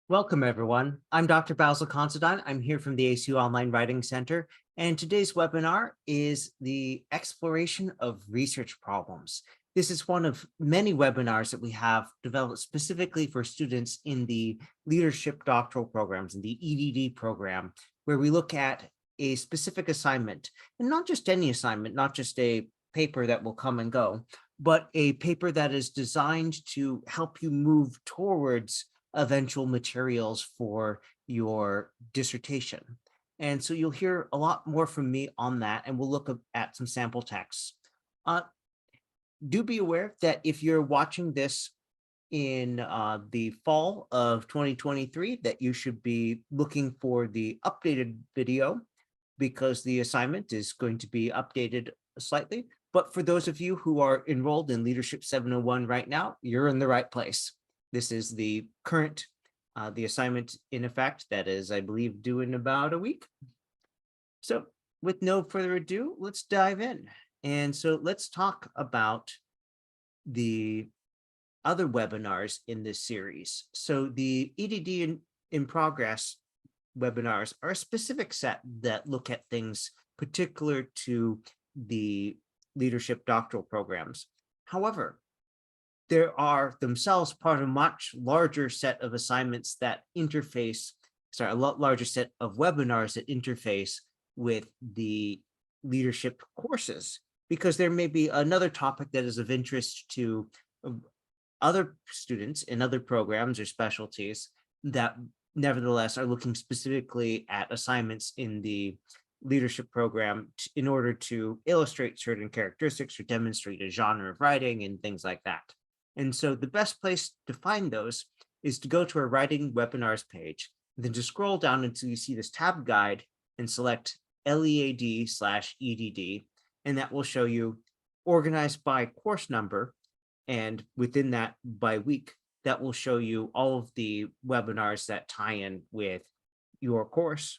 Welcome, everyone. I'm Dr. Basil Considine. I'm here from the ACU Online Writing Center, and today's webinar is the exploration of research problems. This is one of many webinars that we have developed specifically for students in the leadership doctoral programs, in the EdD program, where we look at a specific assignment, and not just any assignment, not just a paper that will come and go, but a paper that is designed to help you move towards eventual materials for your dissertation. And so you'll hear a lot more from me on that, and we'll look at some sample texts. Do be aware that if you're watching this in the fall of 2023, that you should be looking for the updated video because the assignment is going to be updated slightly. But for those of you who are enrolled in Leadership 701 right now, you're in the right place. This is the current, the assignment in effect that is, I believe, due in about a week. So with no further ado, let's dive in. And so let's talk about the other webinars in this series. So the EdD in progress webinars are a specific set that look at things particular to the leadership doctoral programs. However, there are themselves part of a much larger set of assignments that interface, a lot larger set of webinars that interface with the leadership courses, because there may be another topic that is of interest to other students in other programs or specialties that nevertheless are looking specifically at assignments in the leadership program in order to illustrate certain characteristics or demonstrate a genre of writing and things like that. And so the best place to find those is to go to our writing webinars page, and then to scroll down until you see this tab guide and select LEAD/EDD, and that will show you organized by course number, and within that by week, that will show you all of the webinars that tie in with your course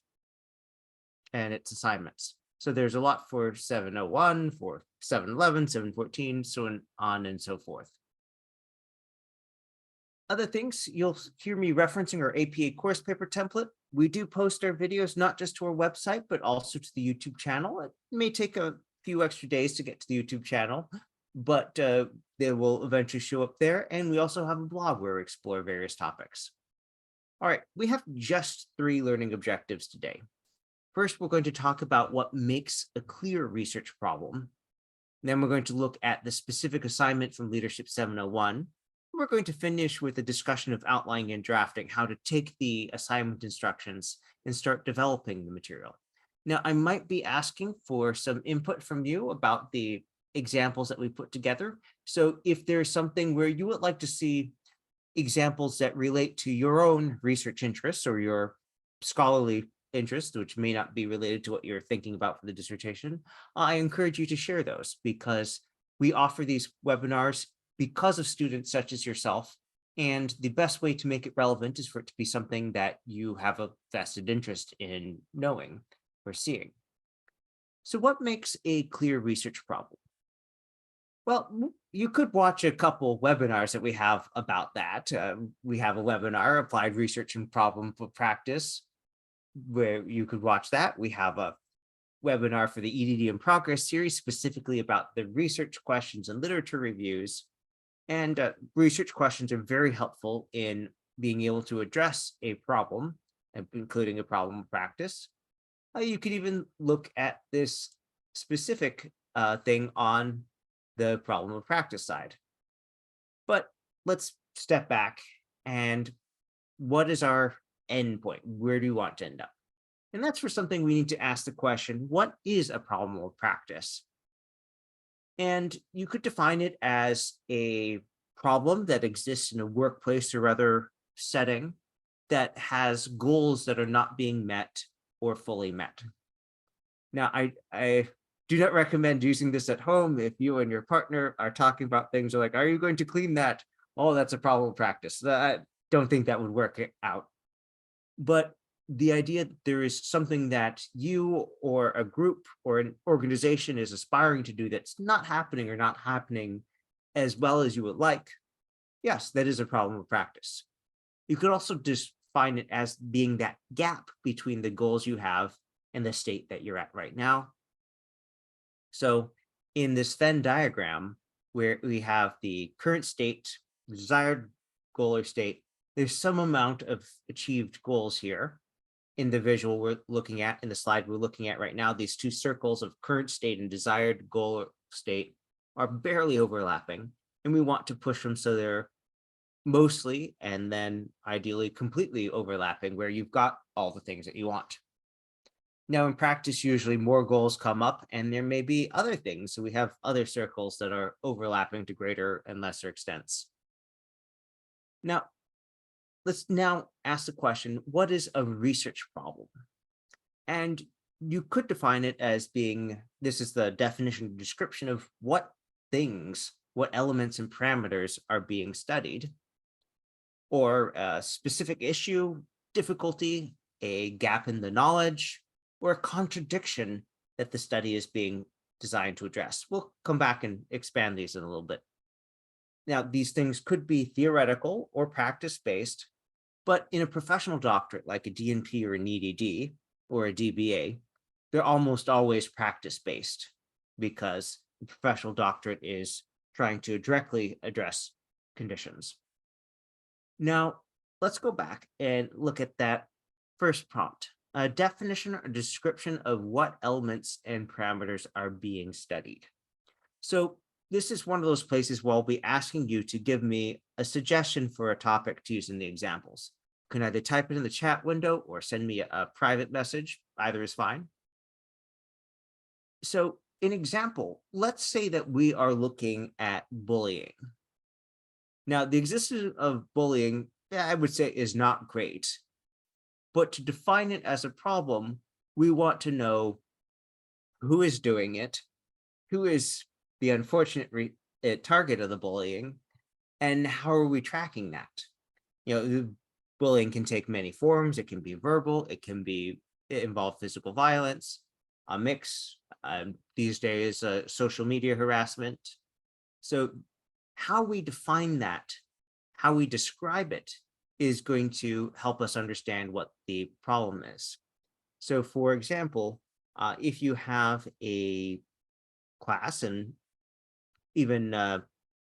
and its assignments. So there's a lot for 701, for 711, 714, so on and so forth. Other things, you'll hear me referencing our APA course paper template. We do post our videos not just to our website, but also to the YouTube channel. It may take a few extra days to get to the YouTube channel, but they will eventually show up there. And we also have a blog where we explore various topics. All right, we have just 3 learning objectives today. First, we're going to talk about what makes a clear research problem. Then we're going to look at the specific assignment from Leadership 701. We're going to finish with a discussion of outlining and drafting, how to take the assignment instructions and start developing the material. Now, I might be asking for some input from you about the examples that we put together. So if there's something where you would like to see examples that relate to your own research interests or your scholarly interests, which may not be related to what you're thinking about for the dissertation, I encourage you to share those, because we offer these webinars because of students such as yourself. And the best way to make it relevant is for it to be something that you have a vested interest in knowing or seeing. So what makes a clear research problem? Well, you could watch a couple webinars that we have about that. We have a webinar, Applied Research and Problem for Practice, where you could watch that. We have a webinar for the EdD in Progress series, specifically about the research questions and literature reviews. And research questions are very helpful in being able to address a problem, including a problem of practice. You could even look at this specific thing on the problem of practice side. But let's step back, and what is our end point? Where do you want to end up? And that's for something we need to ask the question, what is a problem of practice? And you could define it as a problem that exists in a workplace or other setting that has goals that are not being met or fully met. Now, I do not recommend using this at home if you and your partner are talking about things like, are you going to clean that? Oh, that's a problem of practice. I don't think that would work out. But the idea that there is something that you or a group or an organization is aspiring to do that's not happening or not happening as well as you would like, yes, that is a problem of practice. You could also just define it as being that gap between the goals you have and the state that you're at right now. So in this Venn diagram, where we have the current state, desired goal or state, there's some amount of achieved goals here. In the visual we're looking at, in the slide we're looking at right now, these two circles of current state and desired goal or state are barely overlapping, and we want to push them so they're mostly and then ideally completely overlapping, where you've got all the things that you want. Now, in practice, usually more goals come up and there may be other things. So we have other circles that are overlapping to greater and lesser extents. Now, let's now ask the question, what is a research problem? And you could define it as being, this is the definition description of what things, what elements and parameters are being studied, or a specific issue, difficulty, a gap in the knowledge, or a contradiction that the study is being designed to address. We'll come back and expand these in a little bit. Now, these things could be theoretical or practice-based, but in a professional doctorate like a DNP or an EdD or a DBA, they're almost always practice-based because the professional doctorate is trying to directly address conditions. Now, let's go back and look at that first prompt, a definition or description of what elements and parameters are being studied. So this is one of those places where I'll be asking you to give me a suggestion for a topic to use in the examples. You can either type it in the chat window or send me a private message. Either is fine. So an example, let's say that we are looking at bullying. Now, the existence of bullying, I would say, is not great. But to define it as a problem, we want to know who is doing it, who is the unfortunate target of the bullying, and how are we tracking that? Bullying can take many forms. It can be verbal, it involve physical violence, a mix, these days, social media harassment. So how we define that, how we describe it, is going to help us understand what the problem is. So for example, if you have a class, and even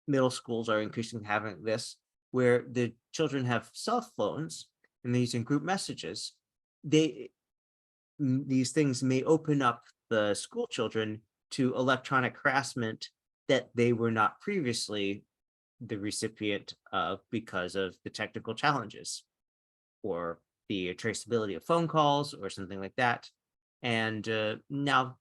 middle schools are increasingly having this, where the children have cell phones and they're using group messages, these things may open up the school children to electronic harassment that they were not previously the recipient of because of the technical challenges or the traceability of phone calls or something like that. And now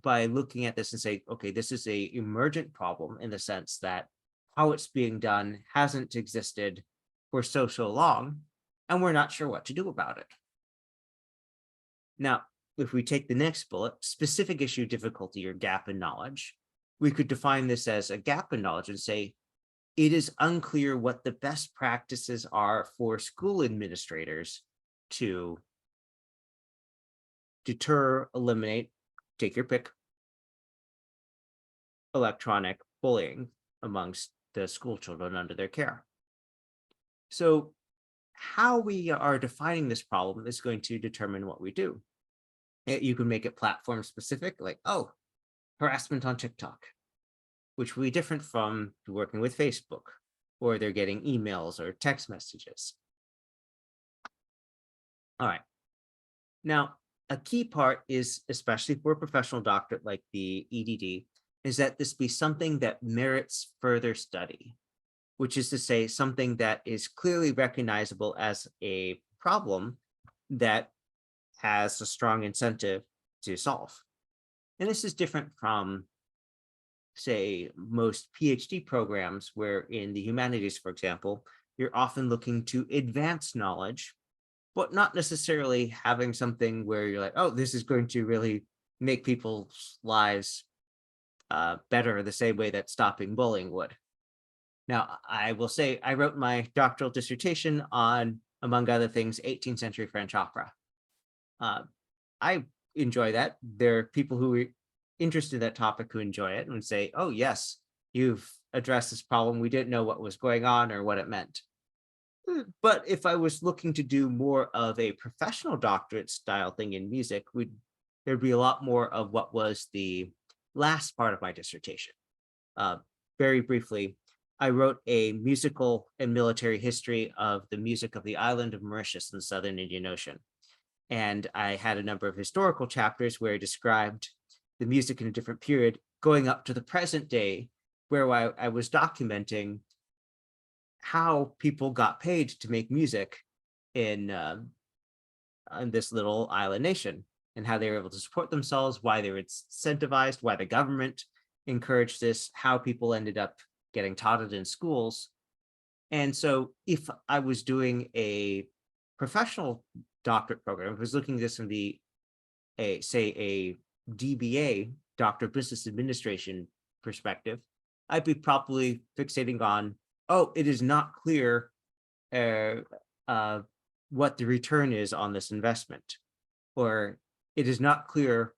by looking at this and say, okay, this is a emergent problem in the sense that how it's being done hasn't existed for so long, and we're not sure what to do about it. Now, if we take the next bullet, specific issue, difficulty, or gap in knowledge, we could define this as a gap in knowledge and say, it is unclear what the best practices are for school administrators to deter, eliminate, take your pick, electronic bullying amongst the school children under their care. So how we are defining this problem is going to determine what we do. You can make it platform specific, like, oh, harassment on TikTok, which will be different from working with Facebook, or they're getting emails or text messages. All right. Now, a key part is, especially for a professional doctorate like the EdD, is that this be something that merits further study, which is to say something that is clearly recognizable as a problem that has a strong incentive to solve. And this is different from, say, most PhD programs, where in the humanities, for example, you're often looking to advance knowledge, but not necessarily having something where you're like, oh, this is going to really make people's lives better the same way that stopping bullying would. Now, I will say I wrote my doctoral dissertation on, among other things, 18th century French opera. I enjoy that. There are people who are interested in that topic who enjoy it and say, oh, yes, you've addressed this problem. We didn't know what was going on or what it meant. But if I was looking to do more of a professional doctorate style thing in music, there'd be a lot more of what was the last part of my dissertation. Uh, Very briefly, I wrote a musical and military history of the music of the island of Mauritius in the southern Indian Ocean. And I had a number of historical chapters where I described the music in a different period going up to the present day, where I was documenting how people got paid to make music in this little island nation, and how they were able to support themselves, why they were incentivized, why the government encouraged this, how people ended up getting taught it in schools. And so if I was doing a professional doctorate program, if I was looking at this from a DBA, Doctor of Business Administration perspective, I'd be probably fixating on, oh, it is not clear uh, what the return is on this investment, or it is not clear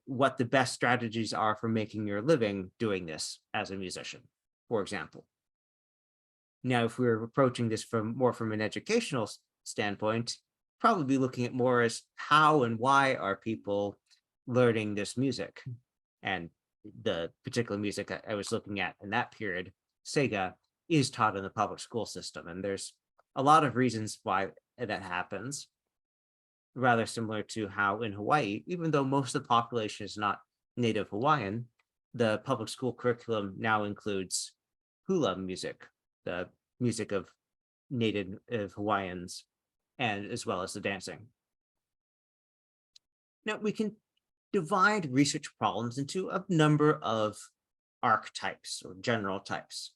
what the best strategies are for making your living doing this as a musician, for example. Now, if we're approaching this from an educational standpoint, probably be looking at more as how and why are people learning this music. And the particular music I was looking at in that period, Sega, is taught in the public school system. And there's a lot of reasons why that happens, rather similar to how in Hawaii, even though most of the population is not native Hawaiian, the public school curriculum now includes hula music, the music of native Hawaiians, and as well as the dancing. Now, we can divide research problems into a number of archetypes or general types.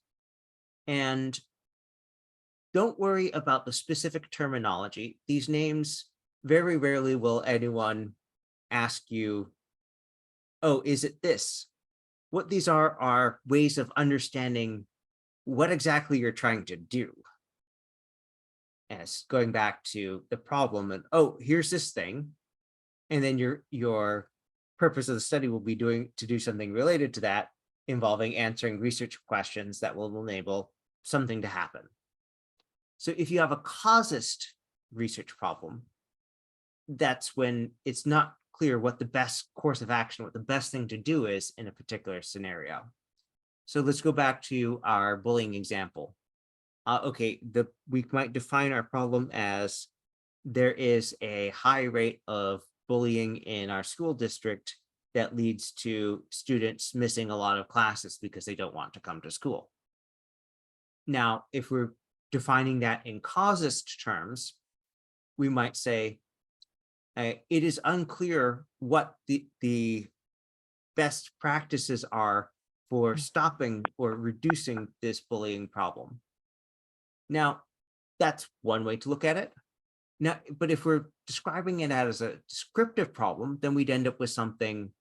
And don't worry about the specific terminology. These names, very rarely will anyone ask you, oh, is it this? What these are ways of understanding what exactly you're trying to do. As going back to the problem, and oh, here's this thing, and then your purpose of the study will be to do something related to that, involving answering research questions that will enable something to happen. So if you have a causist research problem, that's when it's not clear what the best course of action, what the best thing to do is in a particular scenario. So let's go back to our bullying example. Okay, we might define our problem as there is a high rate of bullying in our school district that leads to students missing a lot of classes because they don't want to come to school. Now, if we're defining that in causist terms, we might say it is unclear what the best practices are for stopping or reducing this bullying problem. Now, that's one way to look at it. Now, but if we're describing it as a descriptive problem, then we'd end up with something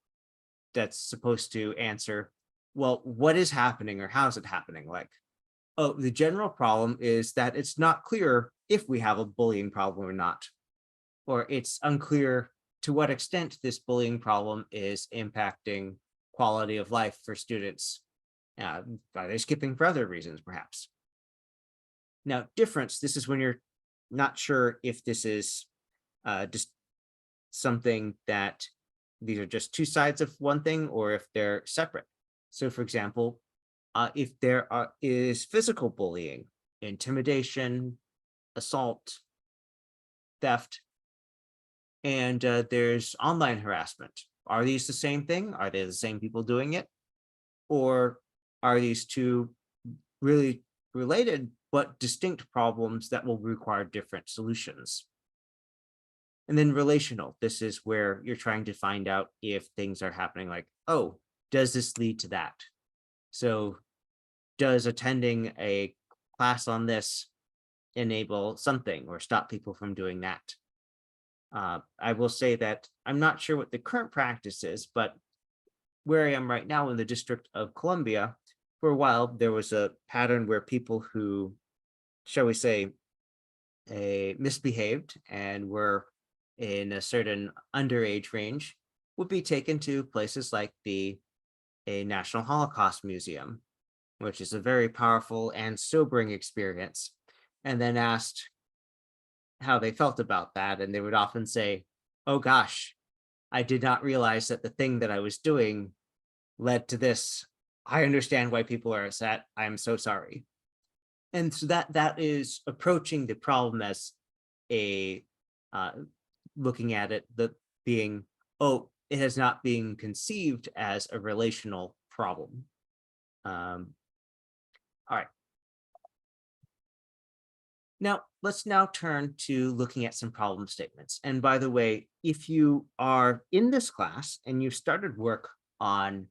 that's supposed to answer, well, what is happening or how is it happening? Like, oh, the general problem is that it's not clear if we have a bullying problem or not, or it's unclear to what extent this bullying problem is impacting quality of life for students. Are they skipping for other reasons, perhaps? Now, difference, this is when you're not sure if this is just something that these are just two sides of one thing or if they're separate. So, for example, if there is physical bullying, intimidation, assault, theft, and there's online harassment, are these the same thing? Are they the same people doing it? Or are these two really related but distinct problems that will require different solutions? And then relational, this is where you're trying to find out if things are happening like, oh, does this lead to that? So does attending a class on this enable something or stop people from doing that? I will say that I'm not sure what the current practice is, but where I am right now in the District of Columbia, for a while, there was a pattern where people who, shall we say, misbehaved and were in a certain underage range would be taken to places like a National Holocaust Museum, which is a very powerful and sobering experience and then asked how they felt about that. And they would often say, oh gosh, I did not realize that the thing that I was doing led to this. I understand why people are upset. I am so sorry. And so that is approaching the problem as a looking at it, the being, oh, it has not been conceived as a relational problem. All right. Now, let's now turn to looking at some problem statements. And by the way, if you are in this class and you've started work on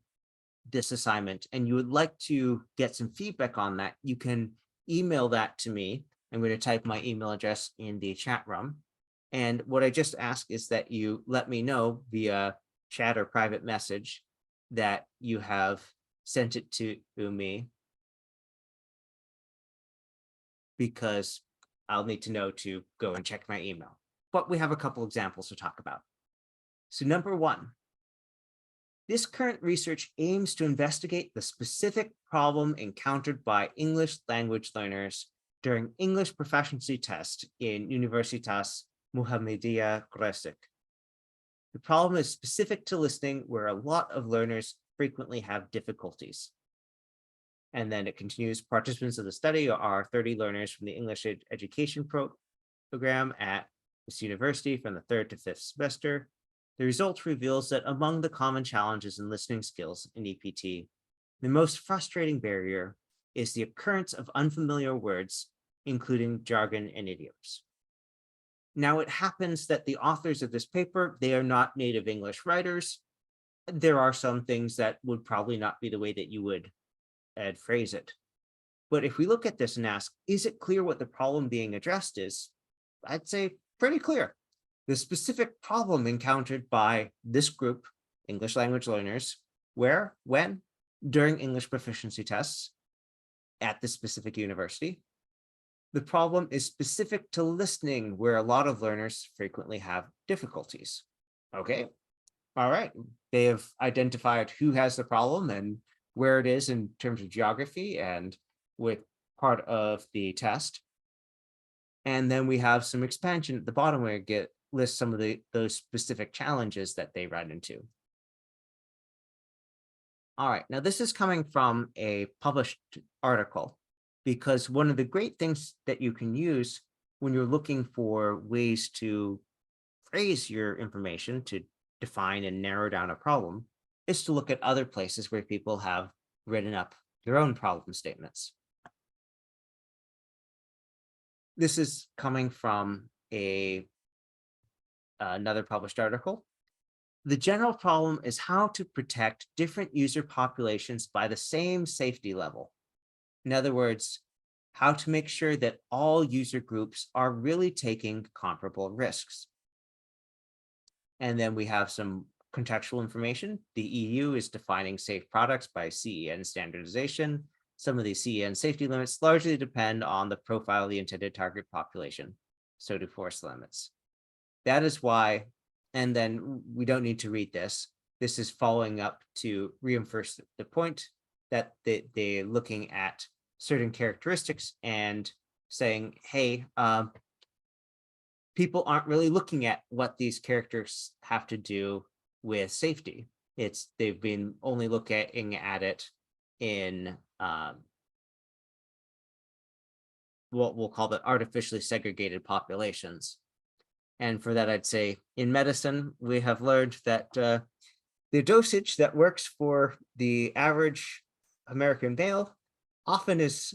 this assignment and you would like to get some feedback on that, you can email that to me. I'm going to type my email address in the chat room. And what I just ask is that you let me know via chat or private message that you have sent it to me, because I'll need to know to go and check my email. But we have a couple examples to talk about. So number one, this current research aims to investigate the specific problem encountered by English language learners during English proficiency test in Universitas Muhammadiyah Gresik. The problem is specific to listening, where a lot of learners frequently have difficulties. And then it continues, participants of the study are 30 learners from the English education program at this university from the 3rd to 5th semester. The result reveals that among the common challenges in listening skills in EPT, the most frustrating barrier is the occurrence of unfamiliar words, including jargon and idioms. Now, it happens that the authors of this paper, they are not native English writers. There are some things that would probably not be the way that you would phrase it. But if we look at this and ask, is it clear what the problem being addressed is? I'd say pretty clear. The specific problem encountered by this group, English language learners, where, when, during English proficiency tests at this specific university. The problem is specific to listening, where a lot of learners frequently have difficulties. Okay, all right. They have identified who has the problem and where it is in terms of geography and with part of the test. And then we have some expansion at the bottom where it lists some of those specific challenges that they run into. All right, now this is coming from a published article, because one of the great things that you can use when you're looking for ways to phrase your information to define and narrow down a problem is to look at other places where people have written up their own problem statements. This is coming from another published article. The general problem is how to protect different user populations by the same safety level. In other words, how to make sure that all user groups are really taking comparable risks. And then we have some contextual information. The EU is defining safe products by CEN standardization. Some of these CEN safety limits largely depend on the profile of the intended target population. So do force limits. That is why, and then we don't need to read this. This is following up to reinforce the point that they're looking at certain characteristics and saying, hey, people aren't really looking at what these characters have to do with safety. They've been only looking at it in what we'll call the artificially segregated populations. And for that, I'd say in medicine, we have learned that the dosage that works for the average American male often is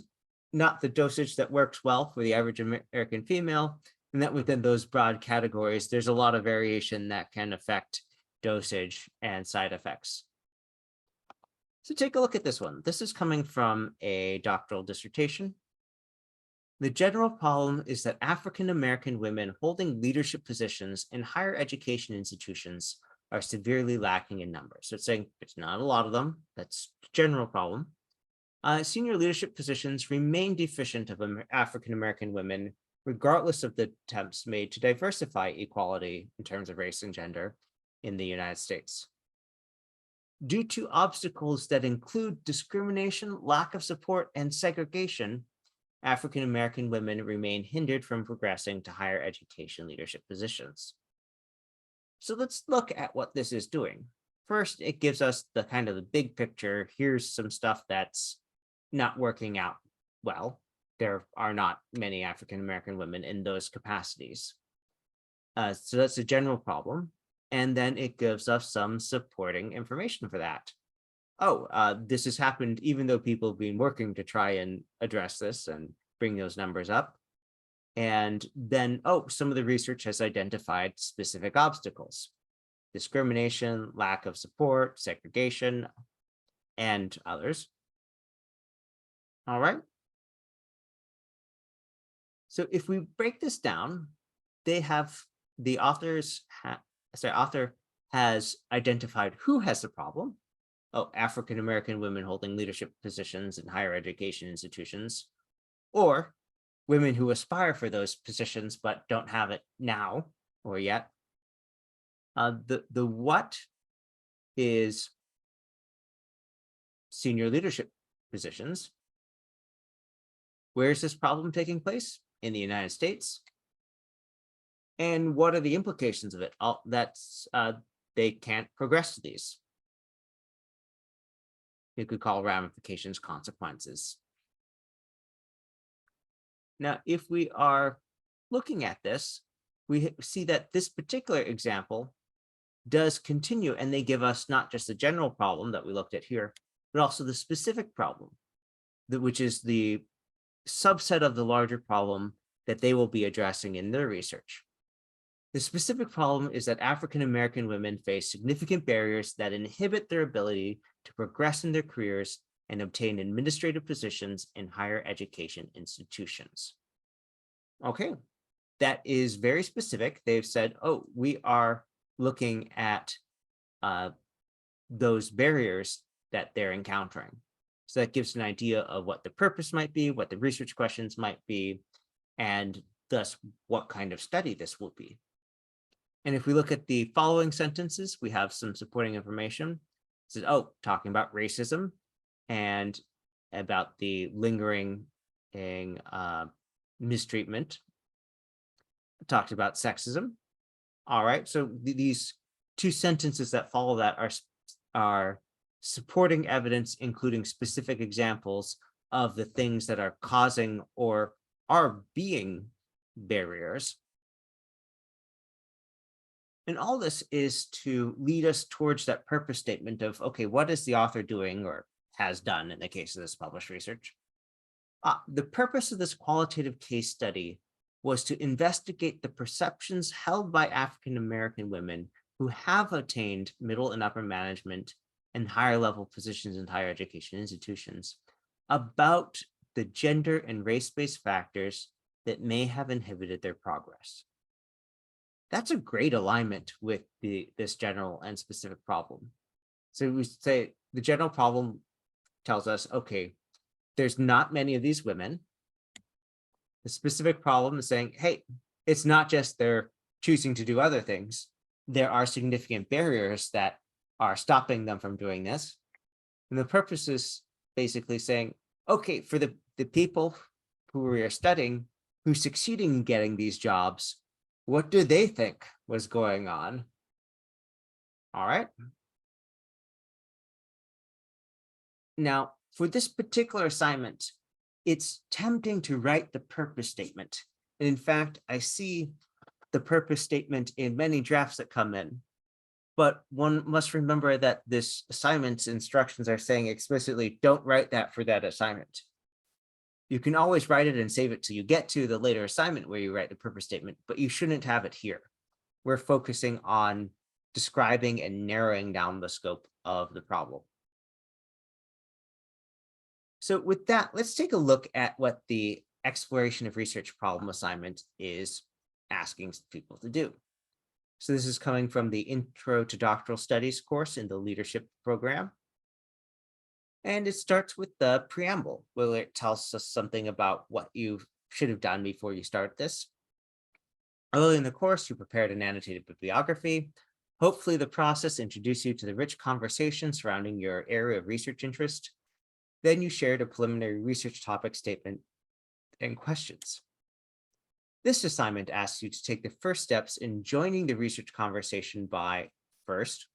not the dosage that works well for the average American female, and that within those broad categories, there's a lot of variation that can affect dosage and side effects. So take a look at this one. This is coming from a doctoral dissertation. The general problem is that African American women holding leadership positions in higher education institutions are severely lacking in numbers. So it's saying it's not a lot of them. That's the general problem. Senior leadership positions remain deficient of African American women, regardless of the attempts made to diversify equality in terms of race and gender in the United States. Due to obstacles that include discrimination, lack of support, and segregation, African American women remain hindered from progressing to higher education leadership positions. So let's look at what this is doing. First, it gives us the kind of the big picture. Here's some stuff that's not working out well. There are not many African American women in those capacities. So that's a general problem. And then it gives us some supporting information for that. This has happened even though people have been working to try and address this and bring those numbers up. And then, some of the research has identified specific obstacles: discrimination, lack of support, segregation, and others. All right. So if we break this down, the author has identified who has the problem. African American women holding leadership positions in higher education institutions, or women who aspire for those positions but don't have it now or yet. The what is senior leadership positions. Where is this problem taking place? In the United States. And what are the implications of it? They can't progress to these. You could call ramifications consequences. Now, if we are looking at this, we see that this particular example does continue, and they give us not just the general problem that we looked at here, but also the specific problem, which is the subset of the larger problem that they will be addressing in their research. The specific problem is that African American women face significant barriers that inhibit their ability to progress in their careers and obtain administrative positions in higher education institutions. Okay, that is very specific. They've said, we are looking at those barriers that they're encountering. So that gives an idea of what the purpose might be, what the research questions might be, and thus what kind of study this will be. And if we look at the following sentences, we have some supporting information. It says, talking about racism and about the lingering mistreatment. It talked about sexism. All right, so these two sentences that follow that are supporting evidence, including specific examples of the things that are causing or are being barriers. And all this is to lead us towards that purpose statement of, what is the author doing or has done in the case of this published research? The purpose of this qualitative case study was to investigate the perceptions held by African American women who have attained middle and upper management and higher level positions in higher education institutions about the gender and race-based factors that may have inhibited their progress. That's a great alignment with this general and specific problem. So we say the general problem tells us, there's not many of these women. The specific problem is saying, hey, it's not just they're choosing to do other things. There are significant barriers that are stopping them from doing this. And the purpose is basically saying, for the people who we are studying who succeeding in getting these jobs, what do they think was going on? All right. Now, for this particular assignment, it's tempting to write the purpose statement. And in fact, I see the purpose statement in many drafts that come in. But one must remember that this assignment's instructions are saying explicitly, don't write that for that assignment. You can always write it and save it till you get to the later assignment where you write the purpose statement, but you shouldn't have it here. We're focusing on describing and narrowing down the scope of the problem. So with that, let's take a look at what the exploration of research problem assignment is asking people to do. So this is coming from the Intro to Doctoral Studies course in the leadership program. And it starts with the preamble, where it tells us something about what you should have done before you start this. Early in the course, you prepared an annotated bibliography. Hopefully the process introduced you to the rich conversation surrounding your area of research interest. Then you shared a preliminary research topic statement and questions. This assignment asks you to take the first steps in joining the research conversation by, first,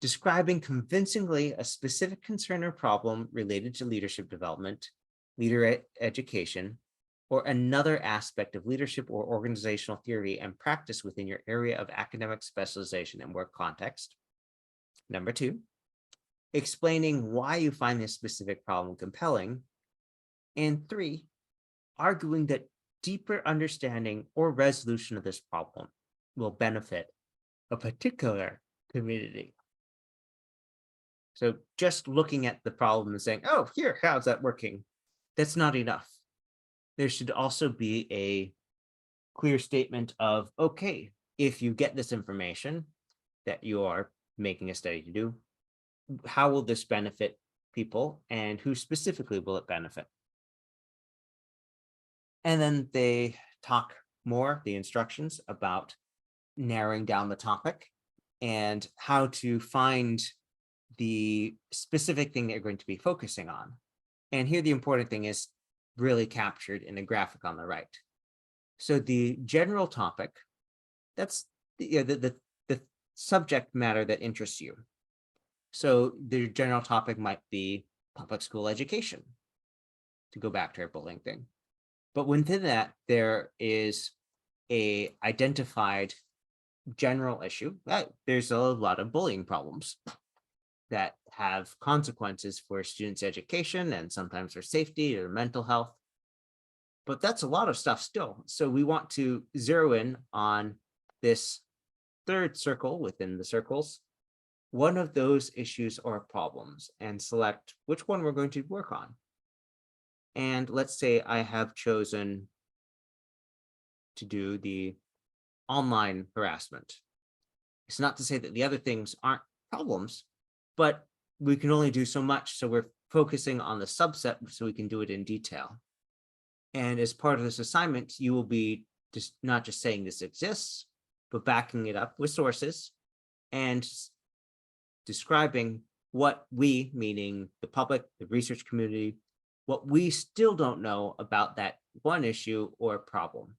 describing convincingly a specific concern or problem related to leadership development, education, or another aspect of leadership or organizational theory and practice within your area of academic specialization and work context. Number two, explaining why you find this specific problem compelling. And three, arguing that deeper understanding or resolution of this problem will benefit a particular community. So just looking at the problem and saying, oh, here, how's that working? That's not enough. There should also be a clear statement of, okay, if you get this information that you are making a study to do, how will this benefit people and who specifically will it benefit? And then they talk more, the instructions, about narrowing down the topic and how to find the specific thing that you're going to be focusing on. And here the important thing is really captured in a graphic on the right. So the general topic, that's the subject matter that interests you. So the general topic might be public school education, to go back to our bullying thing. But within that, there is a identified general issue. There's a lot of bullying problems that have consequences for students' education and sometimes their safety or mental health. But that's a lot of stuff still. So we want to zero in on this third circle within the circles, one of those issues or problems, and select which one we're going to work on. And let's say I have chosen to do the online harassment. It's not to say that the other things aren't problems, but we can only do so much. So we're focusing on the subset so we can do it in detail. And as part of this assignment, you will be just not just saying this exists, but backing it up with sources and describing what we, meaning the public, the research community, what we still don't know about that one issue or problem.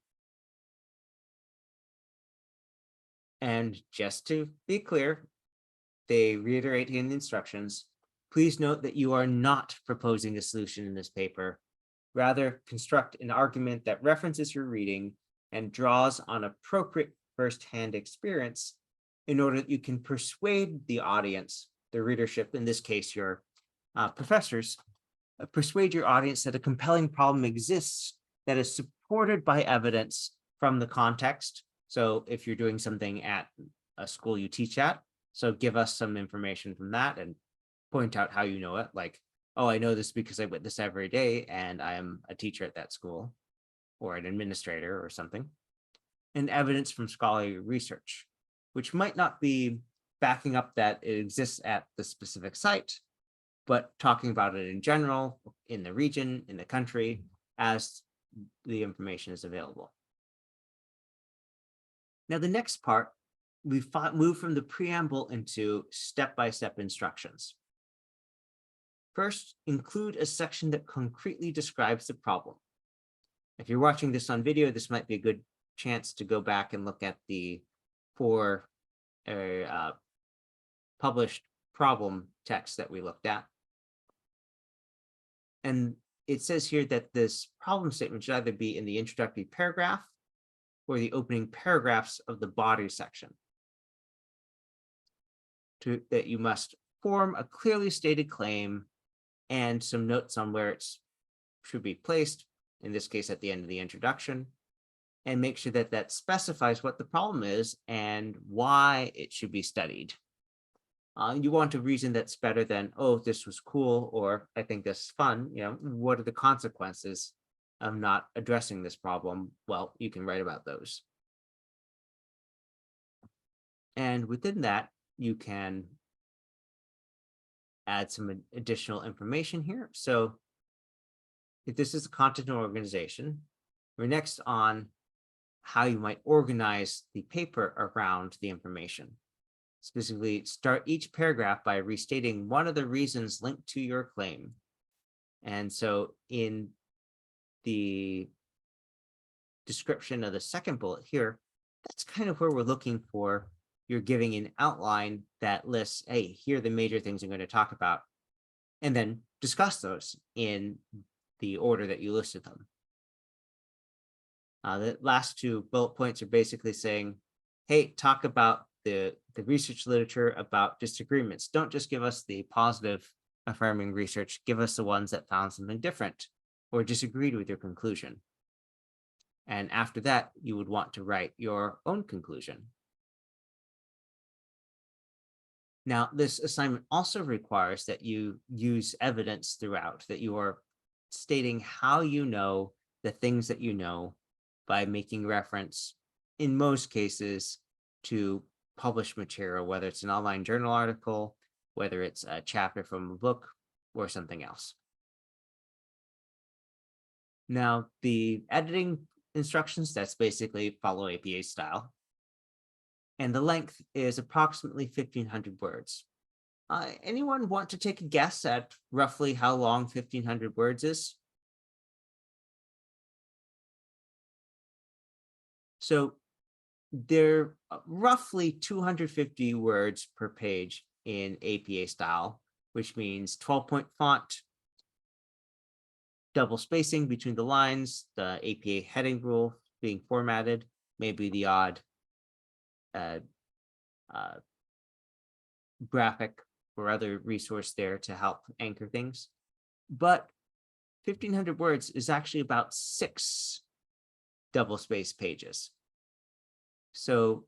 And just to be clear, they reiterate in the instructions, please note that you are not proposing a solution in this paper. Rather, construct an argument that references your reading and draws on appropriate firsthand experience in order that you can persuade the audience, the readership, in this case, your professors, persuade your audience that a compelling problem exists that is supported by evidence from the context. So if you're doing something at a school you teach at, so give us some information from that and point out how you know it. Like, oh, I know this because I witness every day and I am a teacher at that school or an administrator or something. And evidence from scholarly research, which might not be backing up that it exists at the specific site, but talking about it in general, in the region, in the country, as the information is available. Now, the next part, we move from the preamble into step-by-step instructions. First, include a section that concretely describes the problem. If you're watching this on video, this might be a good chance to go back and look at the 4 published problem text that we looked at. And it says here that this problem statement should either be in the introductory paragraph or the opening paragraphs of the body section. That you must form a clearly stated claim and some notes on where it should be placed, in this case at the end of the introduction, and make sure that that specifies what the problem is and why it should be studied. You want a reason that's better than, oh, this was cool, or I think this is fun. What are the consequences of not addressing this problem? Well, you can write about those. And within that, you can add some additional information here. So if this is a content organization, we're next on how you might organize the paper around the information. Specifically, start each paragraph by restating one of the reasons linked to your claim. And so in the description of the second bullet here, that's kind of where we're looking for. You're giving an outline that lists, hey, here are the major things I'm going to talk about, and then discuss those in the order that you listed them. The last two bullet points are basically saying, hey, talk about the research literature about disagreements. Don't just give us the positive affirming research, give us the ones that found something different or disagreed with your conclusion. And after that, you would want to write your own conclusion. Now, this assignment also requires that you use evidence throughout, that you are stating how you know the things that you know by making reference, in most cases, to published material, whether it's an online journal article, whether it's a chapter from a book, or something else. Now, the editing instructions, that's basically follow APA style. And the length is approximately 1,500 words. Anyone want to take a guess at roughly how long 1,500 words is? So they're roughly 250 words per page in APA style, which means 12-point font, double spacing between the lines, the APA heading rule being formatted, maybe the odd graphic or other resource there to help anchor things. But 1,500 words is actually about 6 double space pages. So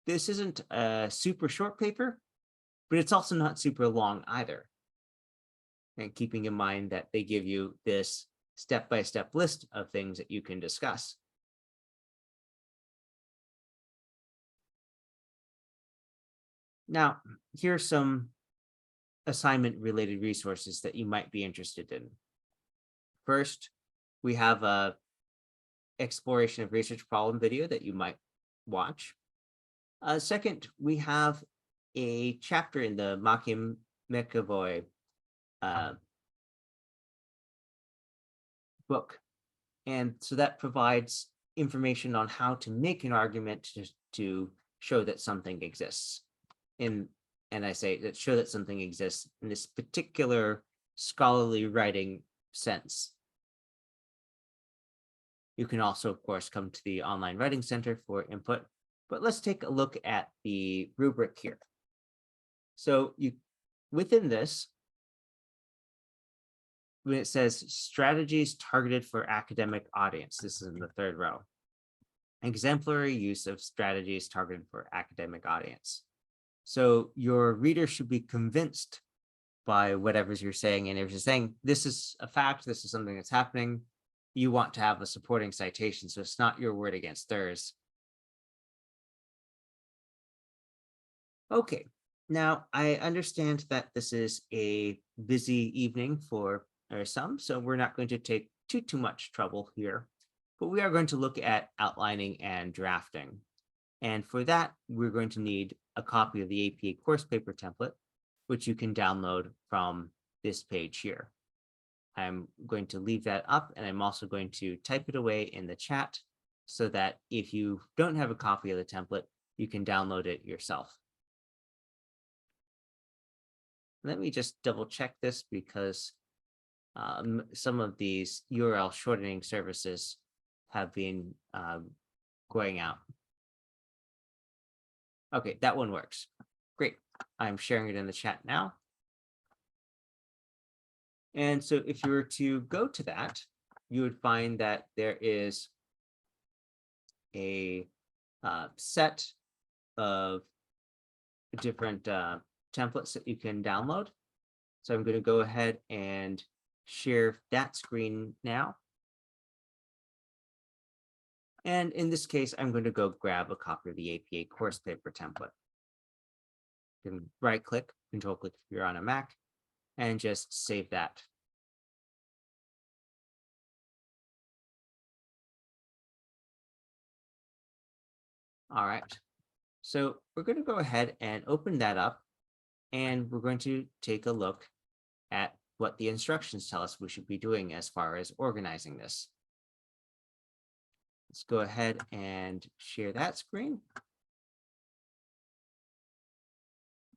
this isn't a super short paper, but it's also not super long either. And keeping in mind that they give you this step-by-step list of things that you can discuss. Now, here's some assignment-related resources that you might be interested in. First, we have a exploration of research problem video that you might watch. Second, we have a chapter in the Machiam McAvoy book. And so that provides information on how to make an argument to show that something exists. And I say that show that something exists in this particular scholarly writing sense. You can also, of course, come to the Online Writing Center for input, but let's take a look at the rubric here. So within this, when it says strategies targeted for academic audience, this is in the third row. Exemplary use of strategies targeted for academic audience. So your reader should be convinced by whatever you're saying. And if you're saying this is a fact, this is something that's happening, you want to have a supporting citation. So it's not your word against theirs. Okay, now I understand that this is a busy evening for some, so we're not going to take too much trouble here, but we are going to look at outlining and drafting. And for that, we're going to need a copy of the APA course paper template, which you can download from this page here. I'm going to leave that up, and I'm also going to type it away in the chat so that if you don't have a copy of the template, you can download it yourself. Let me just double check this because some of these URL shortening services have been going out. Okay, that one works. Great. I'm sharing it in the chat now. And so if you were to go to that, you would find that there is a set of different templates that you can download. So I'm going to go ahead and share that screen now. And in this case, I'm going to go grab a copy of the APA course paper template. You can right click, control click if you're on a Mac, and just save that. All right. So we're going to go ahead and open that up, and we're going to take a look at what the instructions tell us we should be doing as far as organizing this. Let's go ahead and share that screen.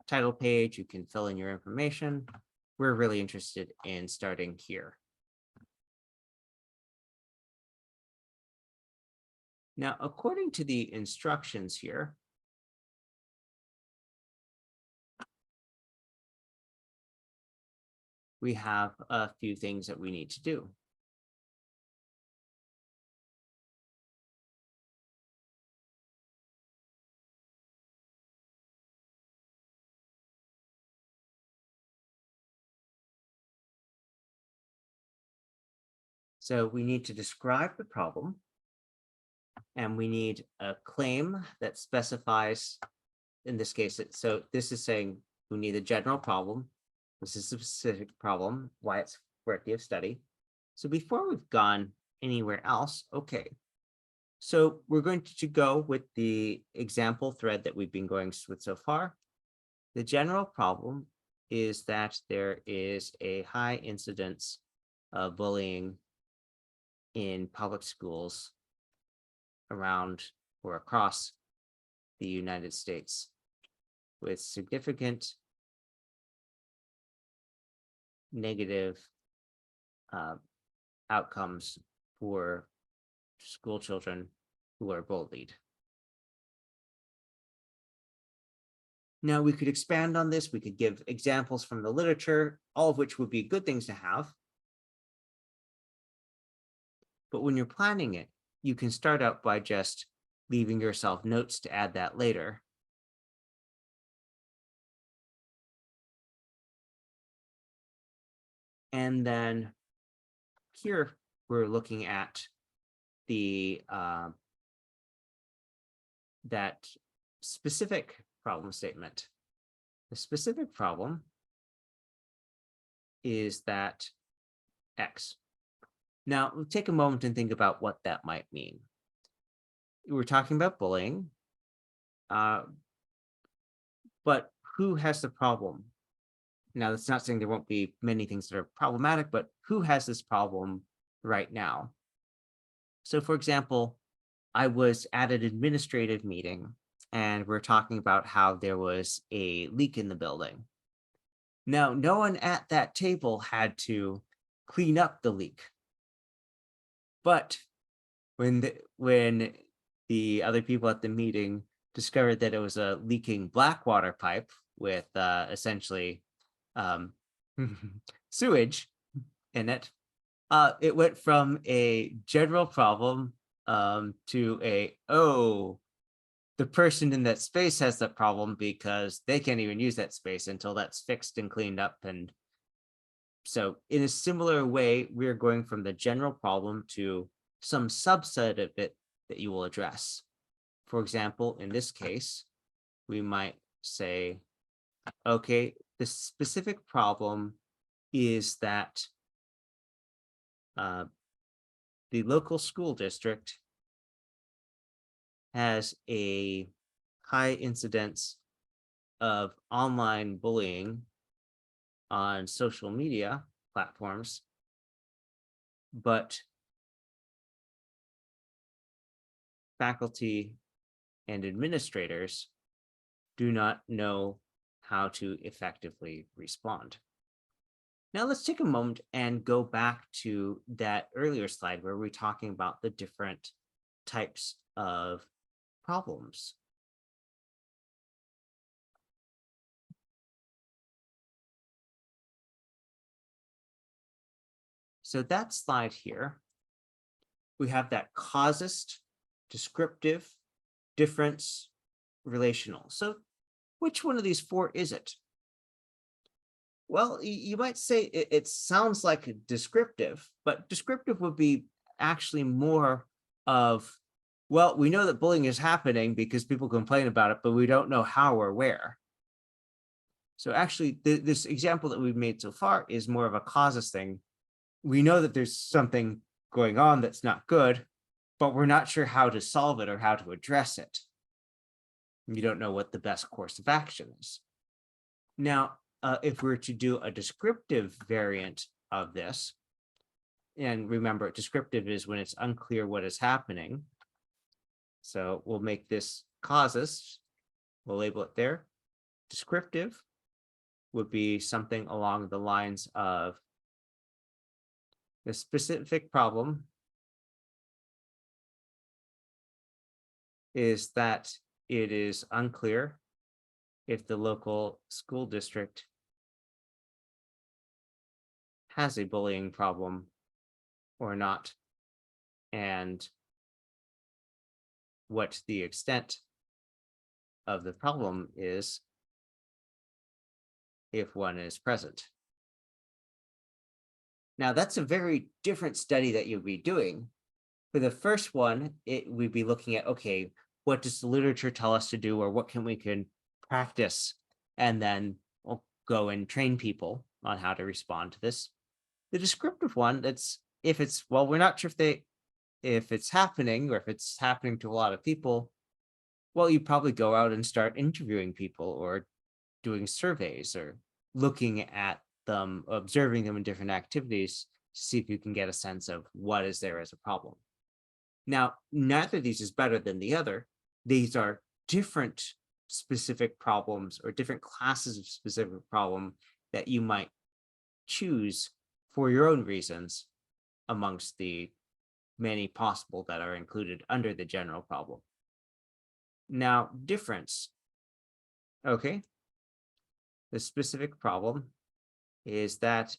Title page, you can fill in your information. We're really interested in starting here. Now, according to the instructions here, we have a few things that we need to do. So we need to describe the problem, and we need a claim that specifies, in this case, so this is saying we need a general problem. This is a specific problem, why it's worthy of study. So before we've gone anywhere else, okay. So we're going to go with the example thread that we've been going with so far. The general problem is that there is a high incidence of bullying in public schools around or across the United States, with significant negative outcomes for school children who are bullied. Now, we could expand on this. We could give examples from the literature, all of which would be good things to have. But when you're planning it, you can start out by just leaving yourself notes to add that later. And then here we're looking at the that specific problem statement. The specific problem is that X. Now, we'll take a moment and think about what that might mean. We're talking about bullying, but who has the problem? Now, that's not saying there won't be many things that are problematic, but who has this problem right now? So, for example, I was at an administrative meeting, and we're talking about how there was a leak in the building. Now, no one at that table had to clean up the leak. But when the other people at the meeting discovered that it was a leaking black water pipe with essentially sewage in it, it went from a general problem to the person in that space has that problem because they can't even use that space until that's fixed and cleaned up. And so in a similar way, we're going from the general problem to some subset of it that you will address. For example, in this case, we might say, okay, the specific problem is that the local school district has a high incidence of online bullying on social media platforms, but faculty and administrators do not know how to effectively respond. Now let's take a moment and go back to that earlier slide where we're talking about the different types of problems. So that slide here, we have that causist, descriptive, difference, relational. So which one of these four is it? Well, you might say it sounds like descriptive, but descriptive would be actually more of, well, we know that bullying is happening because people complain about it, but we don't know how or where. So actually, this example that we've made so far is more of a causes thing. We know that there's something going on that's not good, but we're not sure how to solve it or how to address it. You don't know what the best course of action is. Now, if we were to do a descriptive variant of this, and remember, descriptive is when it's unclear what is happening. So we'll make this causes, we'll label it there. Descriptive would be something along the lines of the specific problem is that it is unclear if the local school district has a bullying problem or not, and what the extent of the problem is if one is present. Now, that's a very different study that you'll be doing. For the first one, we'd be looking at, okay, what does the literature tell us to do, or what can we practice, and then we'll go and train people on how to respond to this. The descriptive one, that's if it's, well, we're not sure if it's happening, or if it's happening to a lot of people, well, you probably go out and start interviewing people or doing surveys or looking at them, observing them in different activities to see if you can get a sense of what is there as a problem. Now, neither of these is better than the other. These are different specific problems or different classes of specific problem that you might choose for your own reasons amongst the many possible that are included under the general problem. Now, difference. Okay. The specific problem is that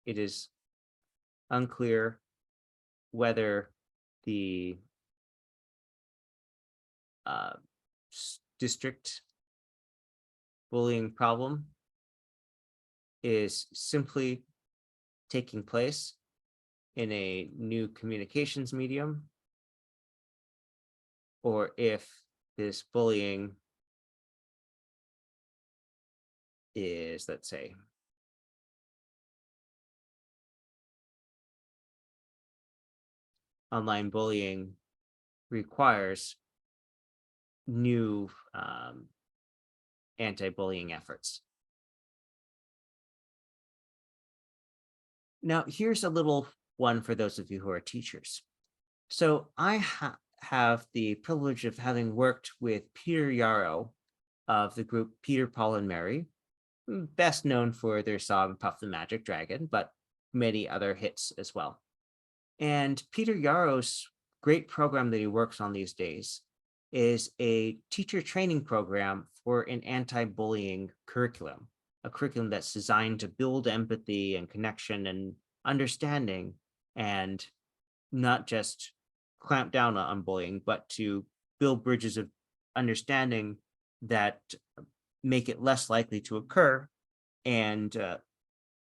it is unclear whether the district bullying problem is simply taking place in a new communications medium, or if this bullying is, let's say, online bullying requires new anti-bullying efforts. Now, here's a little one for those of you who are teachers. So I have the privilege of having worked with Peter Yarrow of the group Peter, Paul, and Mary, best known for their song Puff the Magic Dragon, but many other hits as well. And Peter Yarrow's great program that he works on these days is a teacher training program for an anti-bullying curriculum, a curriculum that's designed to build empathy and connection and understanding, and not just clamp down on bullying, but to build bridges of understanding that make it less likely to occur, and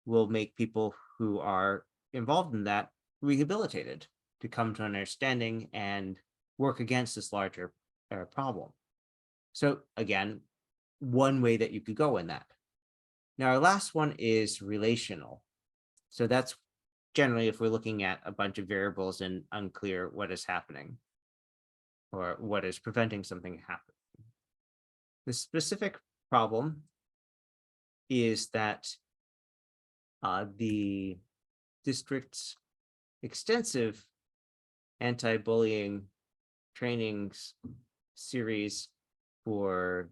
will make people who are involved in that rehabilitated to come to an understanding and work against this larger problem. So again, one way that you could go in that. Now, our last one is relational. So that's generally if we're looking at a bunch of variables and unclear what is happening or what is preventing something happening. The specific problem is that the district's extensive anti-bullying trainings series for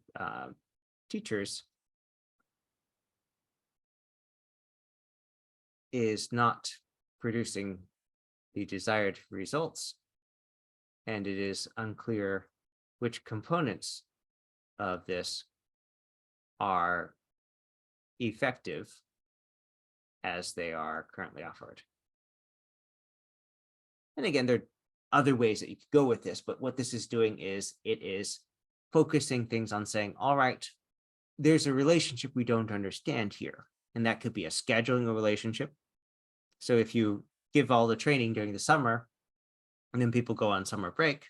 teachers is not producing the desired results, and it is unclear which components of this are effective as they are currently offered. And again, there are other ways that you could go with this, but what this is doing is it is focusing things on saying, all right, there's a relationship we don't understand here. And that could be a scheduling relationship. So if you give all the training during the summer and then people go on summer break,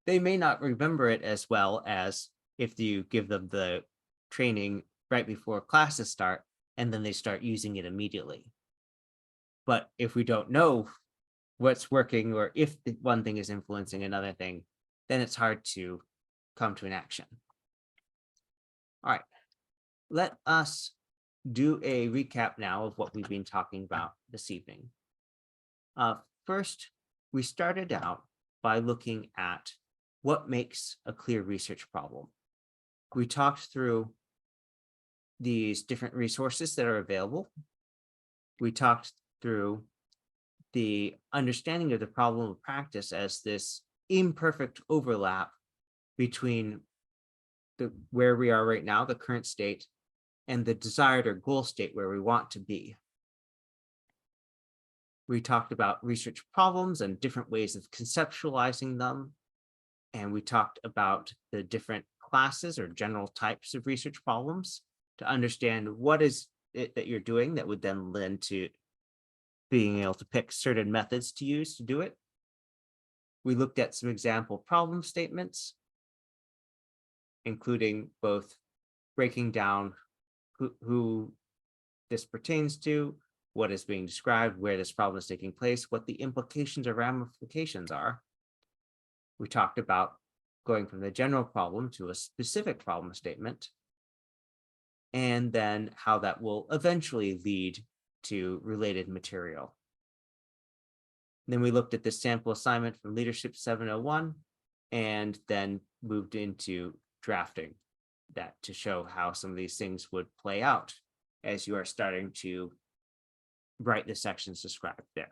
they may not remember it as well as if you give them the training right before classes start and then they start using it immediately. But if we don't know what's working, or if one thing is influencing another thing, then it's hard to come to an action. All right, let us do a recap now of what we've been talking about this evening. First, we started out by looking at what makes a clear research problem. We talked through these different resources that are available. We talked through the understanding of the problem of practice as this imperfect overlap between where we are right now, the current state, and the desired or goal state where we want to be. We talked about research problems and different ways of conceptualizing them. And we talked about the different classes or general types of research problems to understand what is it that you're doing that would then lend to being able to pick certain methods to use to do it. We looked at some example problem statements, including both breaking down who this pertains to, what is being described, where this problem is taking place, what the implications or ramifications are. We talked about going from the general problem to a specific problem statement, and then how that will eventually lead to related material. Then we looked at the sample assignment from Leadership 701, and then moved into drafting that to show how some of these things would play out as you are starting to write the sections described there.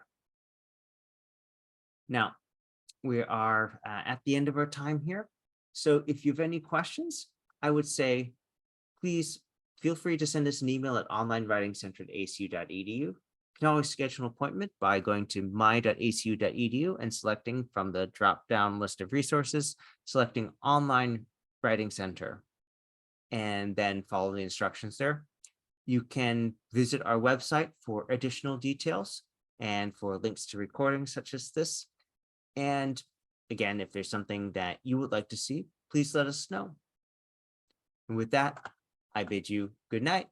Now, we are at the end of our time here. So if you have any questions, I would say, please feel free to send us an email at onlinewritingcenter@acu.edu. You can always schedule an appointment by going to my.acu.edu and selecting from the drop-down list of resources, selecting Online Writing Center, and then follow the instructions there. You can visit our website for additional details and for links to recordings such as this. And again, if there's something that you would like to see, please let us know. And with that, I bid you good night.